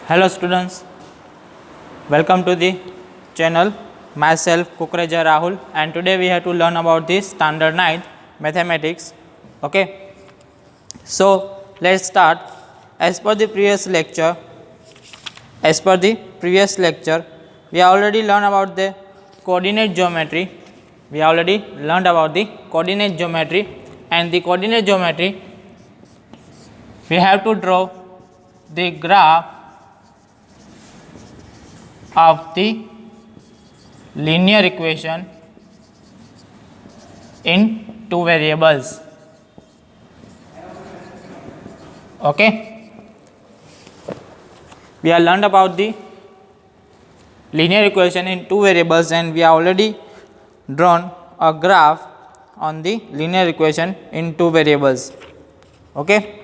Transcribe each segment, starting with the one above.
Hello students, welcome to the channel. Myself Kukreja Rahul, and today we have to learn about the standard 9th mathematics. Okay, so let's start. As per the previous lecture, we already learned about the coordinate geometry. And the coordinate geometry we have to draw the graph of the linear equation in two variables. Okay, we have learned about the linear equation in two variables, and we have already drawn a graph on the linear equation in two variables. Okay,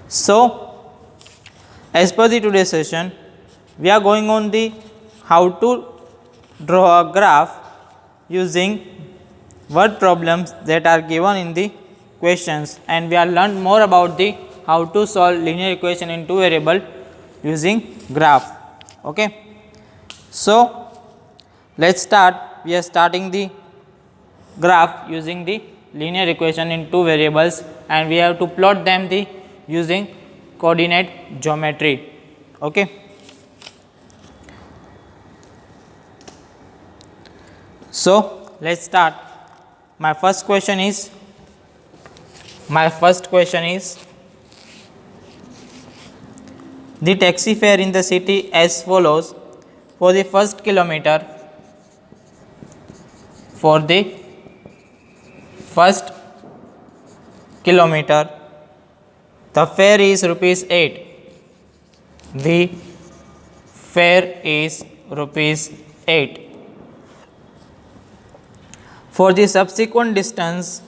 so as per the today's session, we are going on the how to draw a graph using word problems that are given in the questions, and we have learned more about the how to solve linear equation in two variable using graph. Okay, so let's start. We are starting the graph using the linear equation in two variables, and we have to plot them the using coordinate geometry. Okay, so let's start. My first question is the taxi fare in the city as follows. For the first kilometer, the fare is rupees 8. The fare is rupees 8. For the subsequent distance,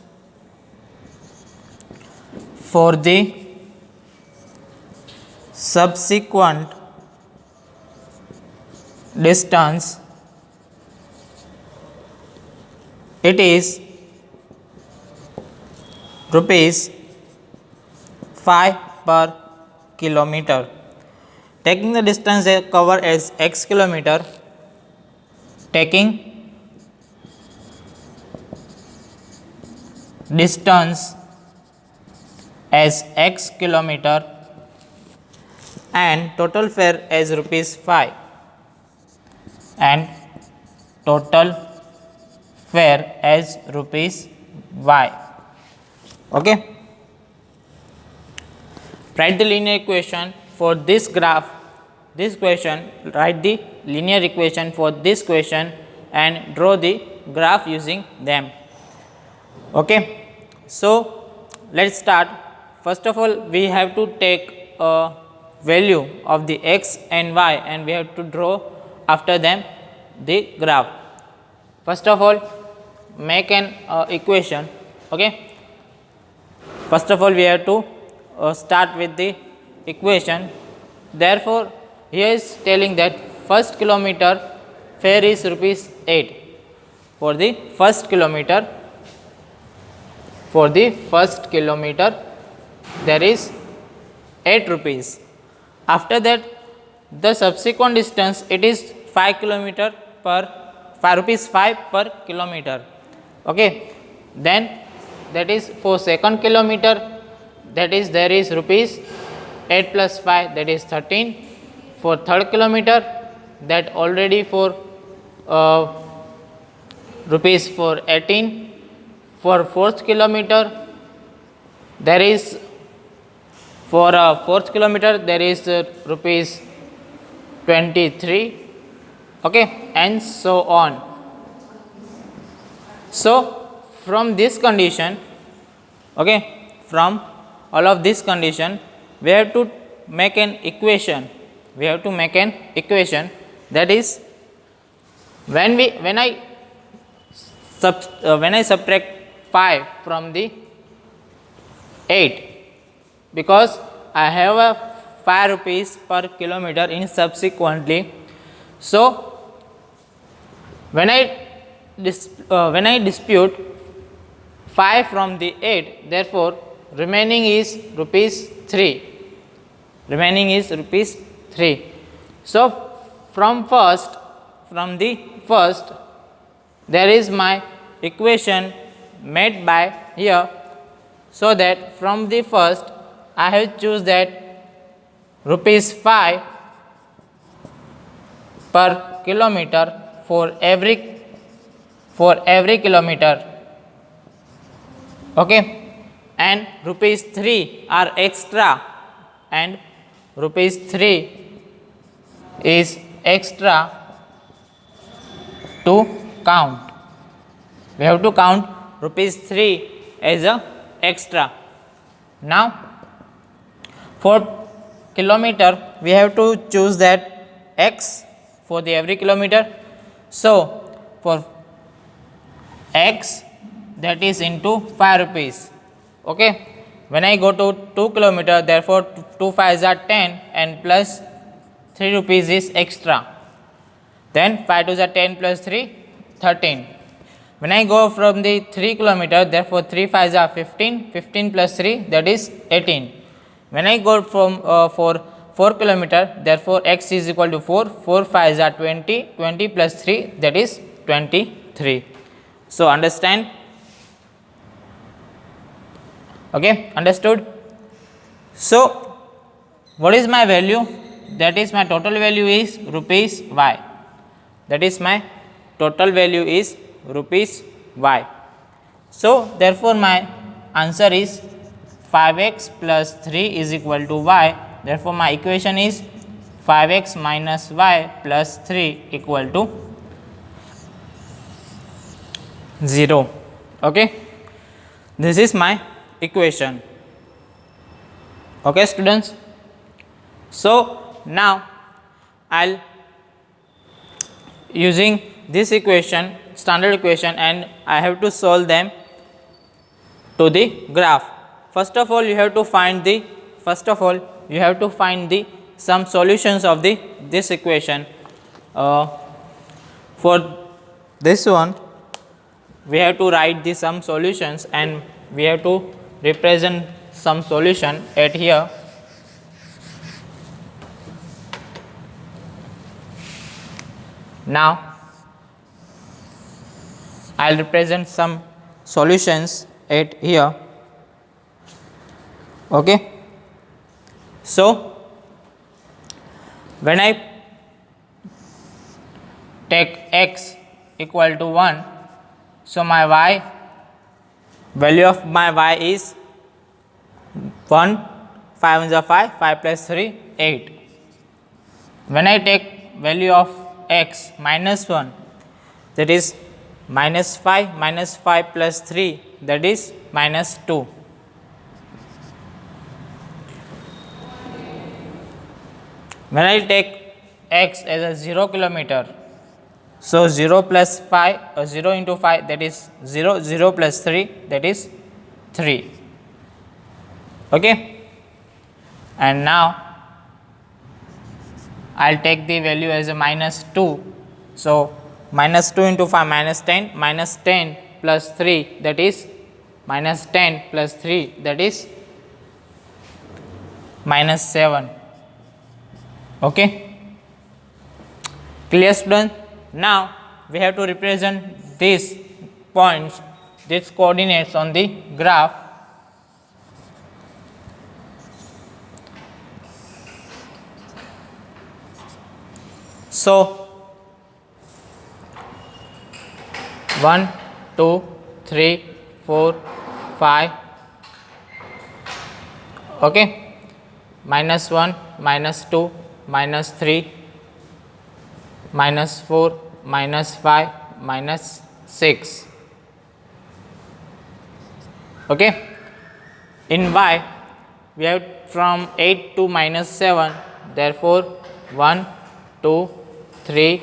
it is rupees 5 per kilometer. Taking the distance covered as x kilometer, and total fare as rupees 5, and total fare as rupees y. Okay, write the linear equation for this graph, write the linear equation for this question and draw the graph using them. Okay, so let's start. First of all, we have to take a value of the x and y, and we have to draw after them the graph. First of all, make an equation. Okay, first of all we have to start with the equation. Therefore, here is telling that first kilometer fare is rupees 8. For the first kilometer there is 8 rupees. After that, the subsequent distance, it is 5 kilometer per rupees 5 per kilometer. Okay, then that is for second kilometer, that is there is rupees 8 plus 5, that is 13. For third kilometer, that already for rupees for 18. For fourth kilometer, there is rupees 23. Okay, and so on. So from this condition, from all of this condition, we have to make an equation. That is, when I subtract 5 from the 8, because I have a 5 rupees per kilometer in subsequently. So when I dispute 5 from the 8, therefore remaining is rupees 3. remaining is rupees 3. So from the first there is my equation made by here, so that from the first I have choose that rupees 5 per kilometer for every kilometer, okay, and rupees 3 are extra, and rupees 3 is extra to count. We have to count rupees 3 as a extra. Now for kilometer we have to choose that x for the every kilometer. So for x, that is into 5 rupees, okay. When I go to 2 kilometer, therefore 2 5s are 10 and plus 3 rupees is extra. Then 5 2s are 10 plus 3 13. When I go from the 3 kilometer, therefore 3 5s are 15, 15 plus 3, that is 18. When I go from for 4 kilometer, therefore x is equal to 4, 4 5s are 20, 20 plus 3, that is 23. So understand? Okay, understood? So what is my value? That is my total value is rupees y. That is my total value is rupees y. So therefore my answer is 5x plus 3 is equal to y. Therefore my equation is 5x minus y plus 3 equal to 0. Okay, this is my equation. Okay students, so now I'll using this equation, standard equation, and I have to solve them to the graph. First of all you have to find the some solutions of this equation. For this one we have to write the some solutions, and we have to represent some solution at here. Now I will represent some solutions at here, okay. So when I take x equal to 1, so my y, value of my y is 1, 5 is 5, 5 plus 3 8. When I take value of x minus 1, that is minus 5 plus 3, that is minus 2. When I take x as a 0 kilometer, so 0 plus 5 or 0 into 5, that is 0, 0 plus 3, that is 3, okay. And now I will take the value as a minus 2. So minus 2 into 5, minus 10 plus 3, that is minus 10 plus 3, that is minus 7, okay. Clear student? Now we have to represent these points, these coordinates on the graph. So 1 2 3 4 5, okay, minus 1 minus 2 minus 3 minus 4 minus 5 minus 6, okay. In y we have from 8 to minus 7, therefore 1 2 3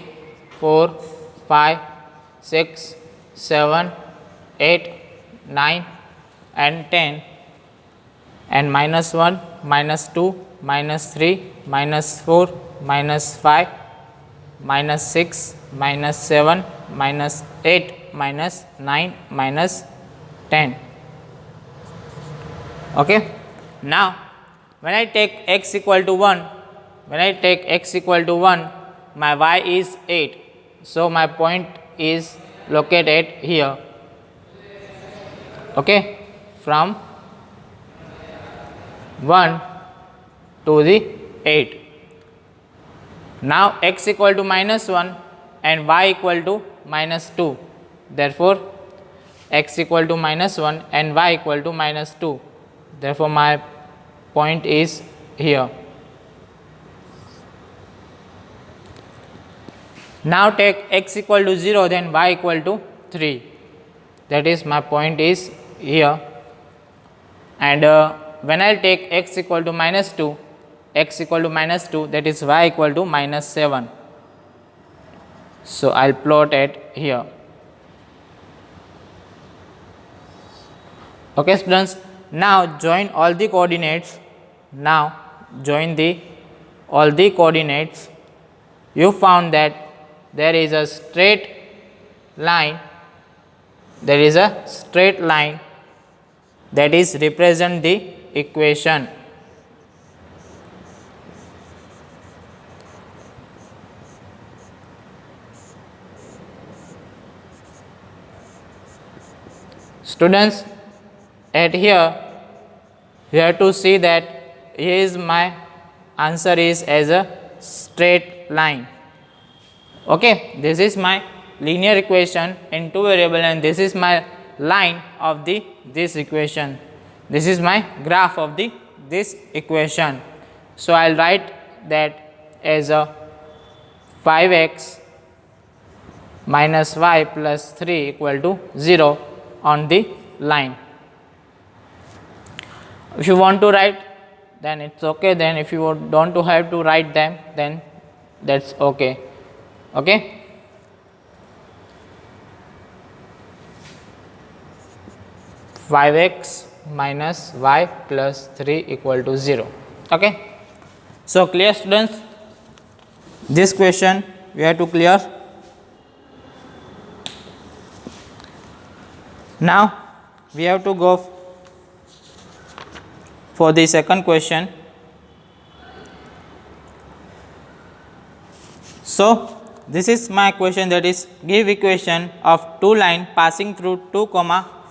4 5 6 7 8 9 and 10, and minus 1 minus 2 minus 3 minus 4 minus 5 minus 6 minus 7 minus 8 minus 9 minus 10, okay. Now when I take x equal to 1, my y is 8. So, my point is located here, okay, from 1 to the 8. Now, x equal to minus 1 and y equal to minus 2. Therefore, x equal to minus 1 and y equal to minus 2. Therefore, my point is here. Now, take x equal to 0, then y equal to 3. That is, my point is here. And when I take x equal to minus 2, that is y equal to minus 7. So, I will plot it here. Okay, students. Now, join all the coordinates. All the coordinates. You found that there is a straight line. That is represent the equation. Students, at here you have to see that here is my answer is as a straight line. Okay, this is my linear equation in two variable, and this is my line of this equation. This is my graph of this equation. So, I will write that as a 5x minus y plus 3 equal to 0 on the line. If you want to write, then it's okay. Then if you don't have to write them, then that's okay. Okay. Five x minus y plus 3 equal to 0. Okay. So, clear, students? This question we have to clear. Now, we have to go for the second question. So, this is my question, that is, give equation of two line passing through 2,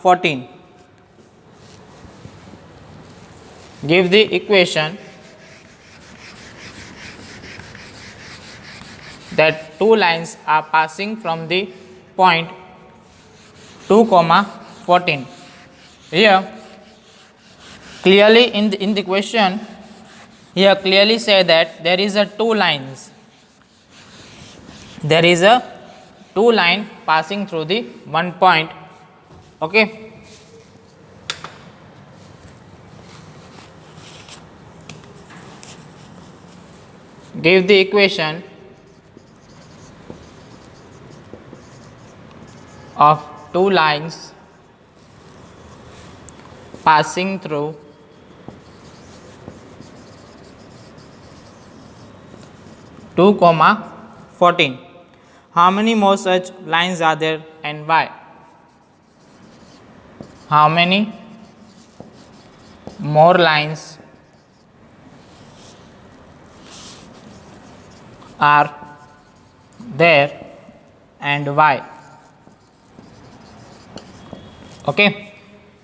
14. Give the equation that two lines are passing from the point 2, 14. Here clearly in the question, here clearly say that there is a two lines. There is a two line passing through the one point. Okay. Give the equation of two lines passing through 2, 14. How many more such lines are there and why? How many more lines are there and why? Okay.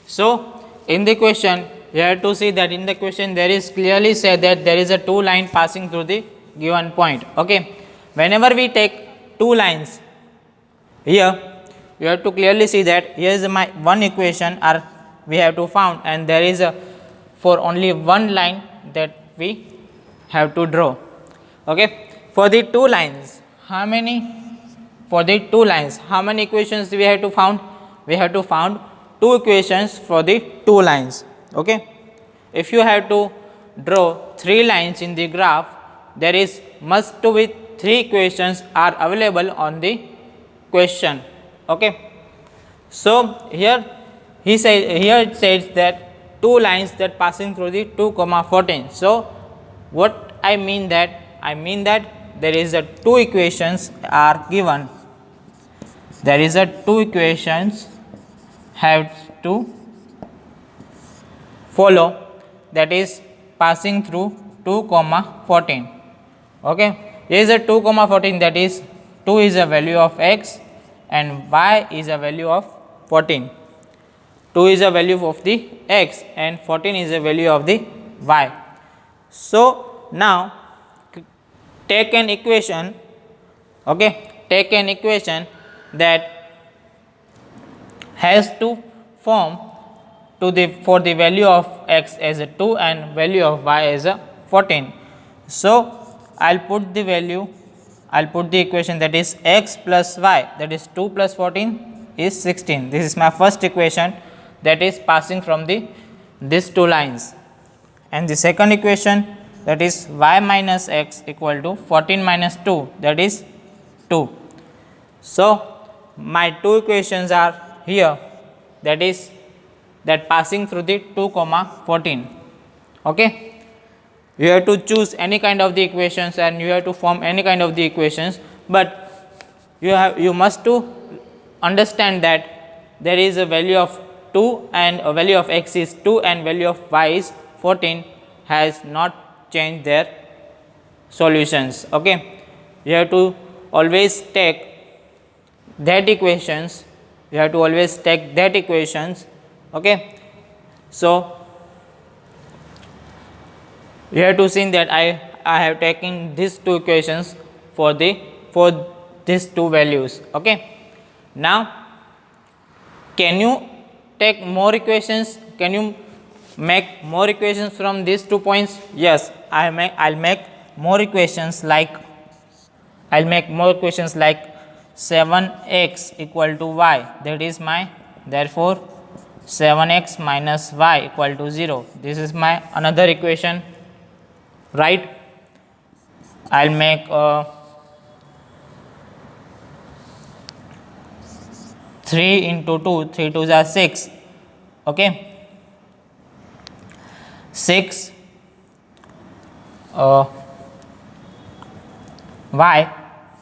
So, in the question you have to see that in the question there is clearly said that there is a two line passing through the given point. Okay. Whenever we take two lines, here you have to clearly see that here is my one equation are we have to found, and there is a for only one line that we have to draw. Okay. For the two lines, how many? For the two lines, how many equations we have to found? We have to found two equations for the two lines. Okay. If you have to draw three lines in the graph, there is must to be three equations are available on the question. Okay. So, here it says that two lines that passing through the 2, 14. So, what I mean that? I mean that there is a two equations are given. There is a two equations have to follow, that is passing through 2 comma 14. Okay, here is a 2 comma 14, that is 2 is a value of x and y is a value of 14. 2 is a value of the x and 14 is a value of the y. So now take an equation, okay, take an equation that has to form to the for the value of x as a 2 and value of y as a 14. So I'll put the value, I'll put the equation, that is x plus y, that is 2 plus 14 is 16. This is my first equation that is passing from these two lines. And the second equation, that is y minus x equal to 14 minus 2, that is 2. So my two equations are here, that is that passing through the 2 comma 14. Okay, you have to choose any kind of the equations and you have to form any kind of the equations, but you must to understand that there is a value of 2 and a value of x is 2 and value of y is 14 has not changed their solutions. Okay, you have to always take that equations, you have to always take that equations. Okay, so you have to see that I have taken these two equations for these two values. Okay, now can you take more equations? Can you make more equations from these 2 points? Yes, I'll make more equations like 7x equal to y, that is my, therefore 7x minus y equal to 0. This is my another equation, right? I'll make 3 into 2, 3 2s are 6. Okay, 6 y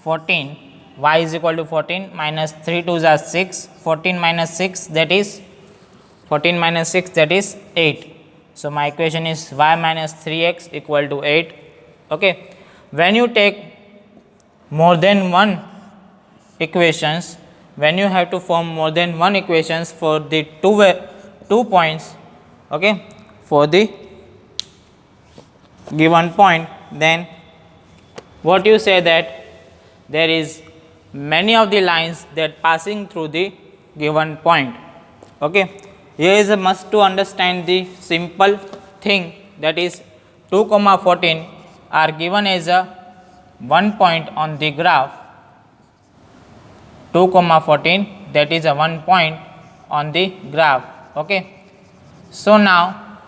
14, y is equal to 14 minus 3 2s are 6, 14 minus 6, that is 14 minus 6, that is 8. So my equation is y minus 3x equal to 8. Okay, when you take more than one equations, when you have to form more than one equations for the two points, okay, for the given point, then what you say that there is many of the lines that passing through the given point. Okay, here is a must to understand the simple thing, that is 2 comma 14 are given as a one point on the graph. 2 comma 14, that is a one point on the graph. Okay, so now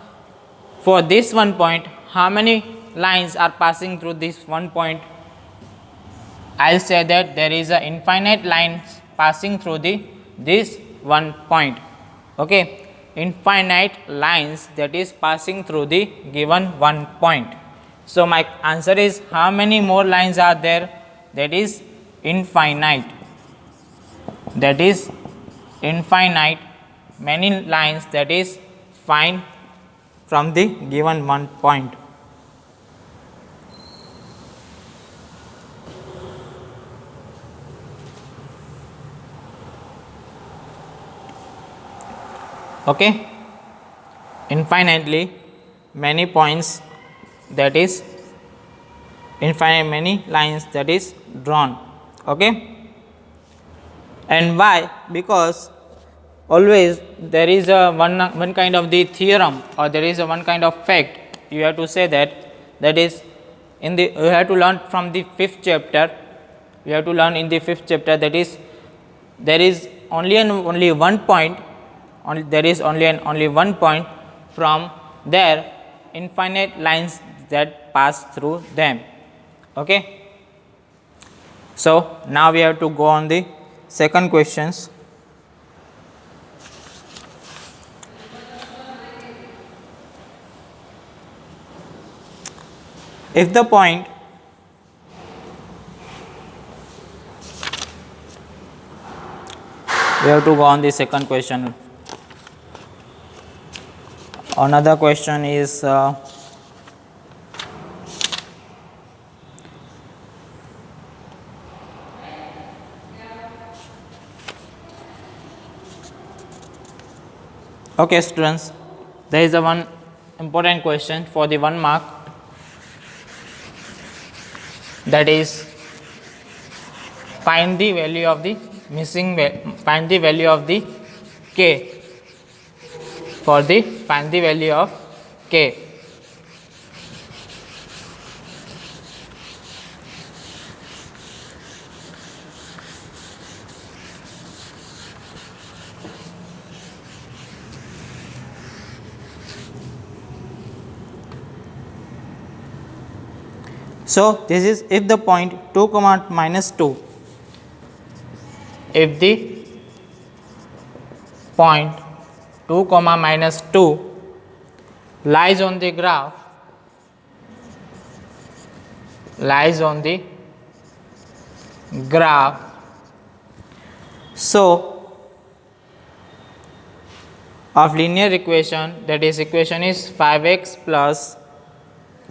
for this one point, how many lines are passing through this one point? I'll say that there is a infinite lines passing through this one point. Okay, infinite lines that is passing through the given one point. So my answer is, how many more lines are there? That is infinite, that is infinite many lines that is find from the given one point. Okay, infinitely many points, that is infinite many lines that is drawn. Okay, and why? Because always there is a one kind of the theorem, or there is a one kind of fact you have to say that is in the, you have to learn from the 5th chapter. You have to learn in the 5th chapter, that is there is only one point, there is only one point, from there infinite lines that pass through them. Okay, so now we have to go on the second questions. If the point we have to go on the second question. Another question is Okay students, there is a one important question for the 1 mark, that is find the value of the find the value of the k, for the find the value of k. So this is if the point 2 comma minus 2, if the point 2 comma minus 2 lies on the graph, so of linear equation, that is equation is 5x plus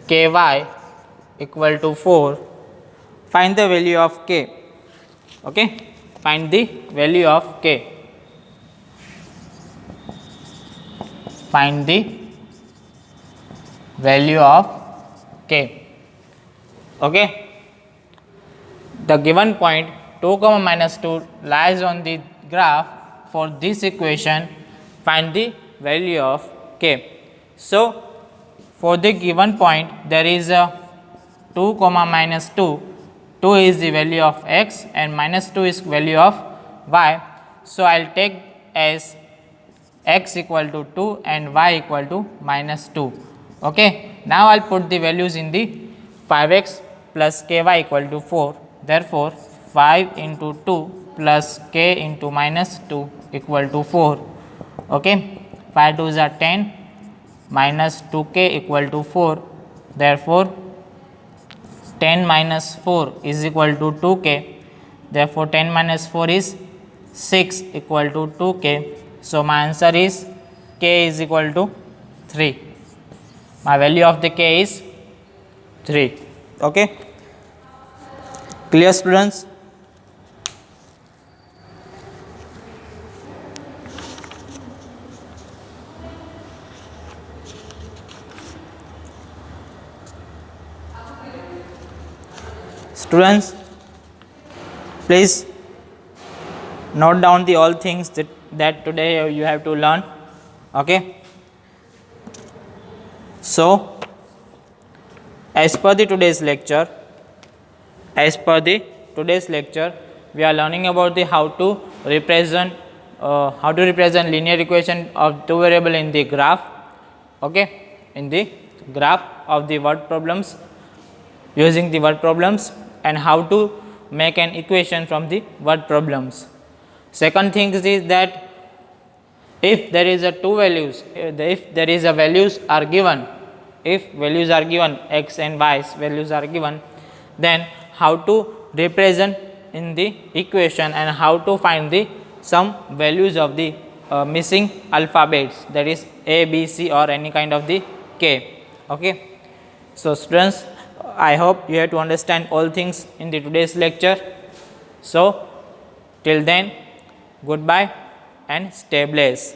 ky equal to 4, find the value of k. Okay, find the value of k. Find the value of k. Okay, the given point 2 comma minus 2 lies on the graph. For this equation, find the value of k. So for the given point there is a 2 comma minus 2, 2 is the value of x and minus 2 is value of y. So I will take as x equal to 2 and y equal to minus 2. Okay. Now I will put the values in the 5x plus ky equal to 4. Therefore 5 into 2 plus k into minus 2 equal to 4. Okay. 5 2s are 10, minus 2k equal to 4. Therefore 10 minus 4 is equal to 2k. Therefore 10 minus 4 is 6 equal to 2k. So my answer is k is equal to 3. My value of the k is 3. Okay. Clear students? Students, please note down the all things that today you have to learn. Okay. So as per the today's lecture, we are learning about the how to represent linear equation of two variable in the graph. Okay, in the graph of the word problems, using the word problems, and how to make an equation from the word problems. Second thing is that if there is a two values, if there is a values are given, if values are given, x and y's values are given, then how to represent in the equation and how to find the some values of the missing alphabets, that is a, b, c or any kind of the k. Okay. So students, I hope you have to understand all things in the today's lecture. So till then, goodbye and stay blessed.